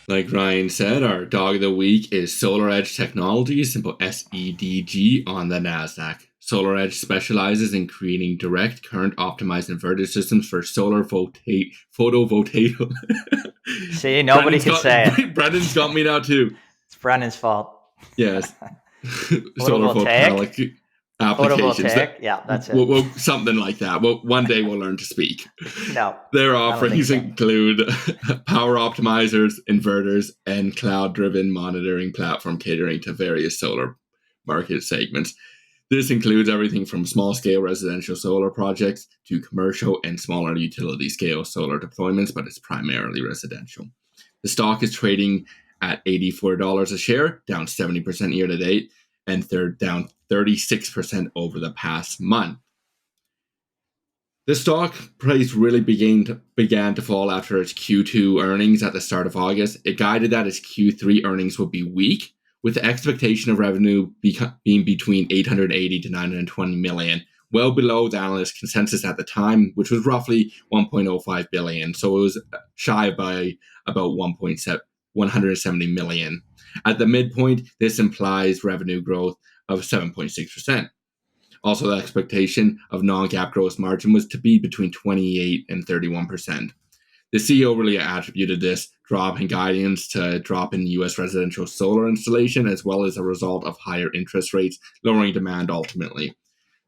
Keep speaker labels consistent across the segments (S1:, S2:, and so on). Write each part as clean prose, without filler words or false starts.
S1: Like Ryan said, our dog of the week is SolarEdge Technologies, symbol SEDG on the NASDAQ. SolarEdge specializes in creating direct current optimized inverter systems for solar photovoltaic.
S2: See, nobody could say it.
S1: Brendan's got me now too.
S2: It's Brennan's fault.
S1: Yes. Solar
S2: Photovoltaic?
S1: applications.
S2: Photovoltaic? Yeah, that's it.
S1: Something like that. Well, one day we'll learn to speak.
S2: No.
S1: Their offerings include power optimizers, inverters, and cloud-driven monitoring platform catering to various solar market segments. This includes everything from small-scale residential solar projects to commercial and smaller utility-scale solar deployments, but it's primarily residential. The stock is trading at $84 a share, down 70% year to date, and they're down 36% over the past month. The stock price really began to fall after its Q2 earnings at the start of August. It guided that its Q3 earnings would be weak, with the expectation of revenue being between 880 to 920 million, well below the analyst consensus at the time, which was roughly 1.05 billion. So it was shy by about 170 million. At the midpoint, this implies revenue growth of 7.6%. Also, the expectation of non-GAAP gross margin was to be between 28 and 31%. The CEO really attributed this drop in guidance to a drop in U.S. residential solar installation, as well as a result of higher interest rates, lowering demand ultimately.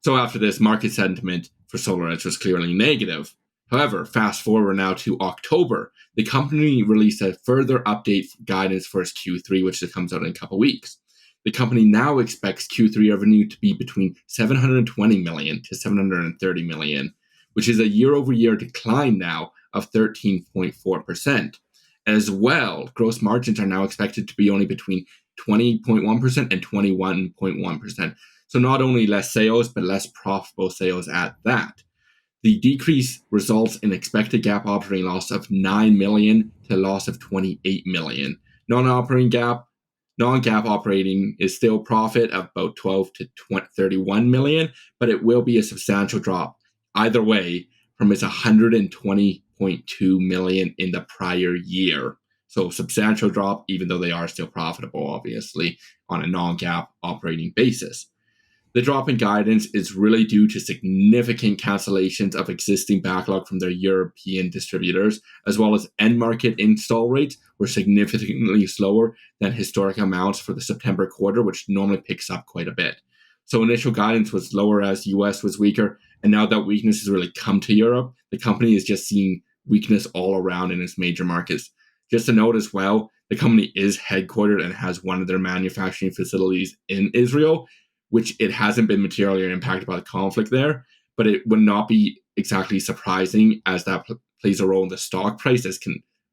S1: So after this, market sentiment for SolarEdge was clearly negative. However, fast forward now to October, the company released a further update guidance for its Q3, which comes out in a couple weeks. The company now expects Q3 revenue to be between 720 million to 730 million, which is a year-over-year decline now of 13.4%. As well, gross margins are now expected to be only between 20.1% and 21.1%. So not only less sales, but less profitable sales at that. The decrease results in expected GAAP operating loss of 9 million to a loss of 28 million. Non-GAAP operating is still profit of about 12 to 31 million, but it will be a substantial drop either way from its 120.2 million in the prior year. So substantial drop, even though they are still profitable, obviously, on a non-GAAP operating basis. The drop in guidance is really due to significant cancellations of existing backlog from their European distributors, as well as end market install rates were significantly slower than historic amounts for the September quarter, which normally picks up quite a bit. So initial guidance was lower as US was weaker, and now that weakness has really come to Europe, the company is just seeing weakness all around in its major markets. Just to note as well, the company is headquartered and has one of their manufacturing facilities in Israel, which it hasn't been materially impacted by the conflict there, but it would not be exactly surprising as that plays a role in the stock price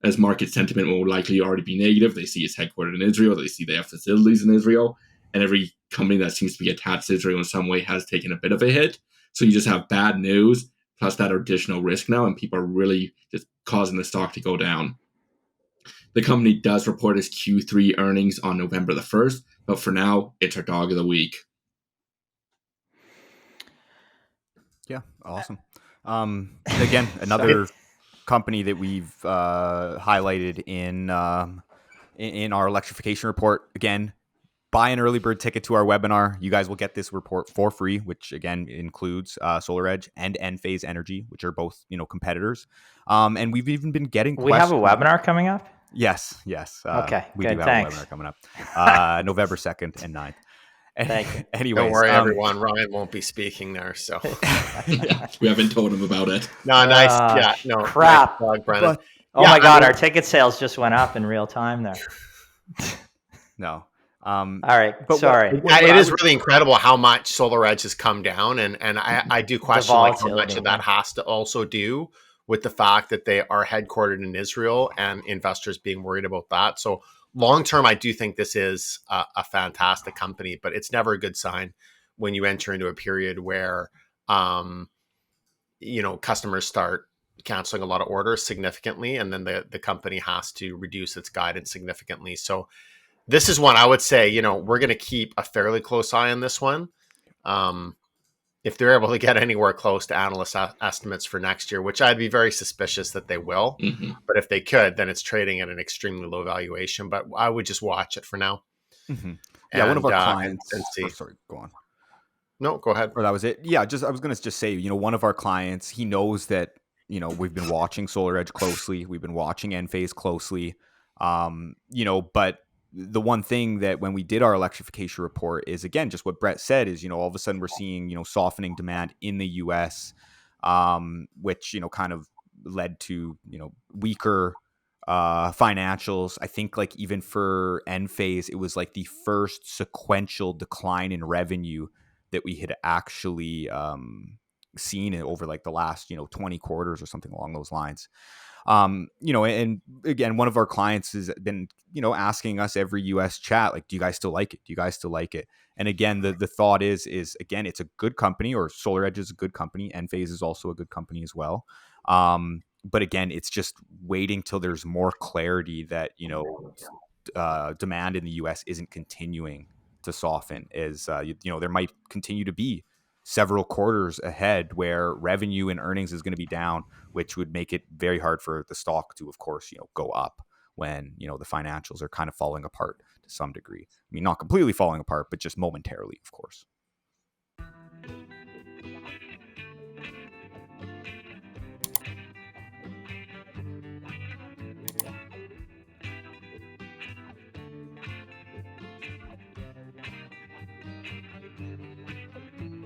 S1: as market sentiment will likely already be negative. They see it's headquartered in Israel, they see they have facilities in Israel, and every company that seems to be attached to Israel in some way has taken a bit of a hit. So you just have bad news plus that additional risk now, and people are really just causing the stock to go down. The company does report its Q3 earnings on November the 1st, but for now, it's our dog of the week.
S3: Yeah, awesome. Again, another company that we've highlighted in our electrification report. Again, buy an early bird ticket to our webinar. You guys will get this report for free, which again includes SolarEdge and Enphase Energy, which are both competitors. And we've even been getting
S2: questions. We have a webinar coming up?
S3: Yes.
S2: Okay,
S3: we
S2: good,
S3: do have
S2: thanks.
S3: a webinar coming up November 2nd and 9th.
S2: Thank you.
S3: Anyways,
S4: don't worry, everyone. Ryan won't be speaking there, so
S1: we haven't told him about it.
S4: No, nice. Yeah, no
S2: crap,
S4: nice plug, Brennan.
S2: My God, our ticket sales just went up in real time there.
S3: No.
S2: All right, but sorry.
S4: It is really incredible how much SolarEdge has come down, and I do question how much of that has to also do with the fact that they are headquartered in Israel and investors being worried about that. So long term, I do think this is a fantastic company, but it's never a good sign when you enter into a period where customers start canceling a lot of orders significantly, and then the company has to reduce its guidance significantly. So this is one I would say, we're going to keep a fairly close eye on this one. if they're able to get anywhere close to analyst estimates for next year, which I'd be very suspicious that they will, but if they could, then it's trading at an extremely low valuation. But I would just watch it for now.
S3: Yeah, one of our clients.
S4: And see.
S3: Sorry, go on.
S4: No, go ahead.
S3: Or that was it. Yeah, I was going to just say, you know, one of our clients, he knows that, you know, we've been watching SolarEdge closely. We've been watching Enphase closely. You know, but the one thing that when we did our electrification report is, again, just what Brett said is, you know, all of a sudden we're seeing, you know, softening demand in the US, which, you know, kind of led to, you know, weaker financials. I think like even for Enphase, it was like the first sequential decline in revenue that we had actually seen it over like the last, you know, 20 quarters or something along those lines. You know, and again, one of our clients has been, you know, asking us every US chat, like, do you guys still like it? Do you guys still like it? And again, the thought is again, it's a good company, or SolarEdge is a good company. Enphase is also a good company as well. But again, it's just waiting till there's more clarity that, you know, demand in the US isn't continuing to soften. Is you know, there might continue to be several quarters ahead where revenue and earnings is going to be down, which would make it very hard for the stock to, of course, you know, go up when, you know, the financials are kind of falling apart to some degree. I mean, not completely falling apart, but just momentarily, of course.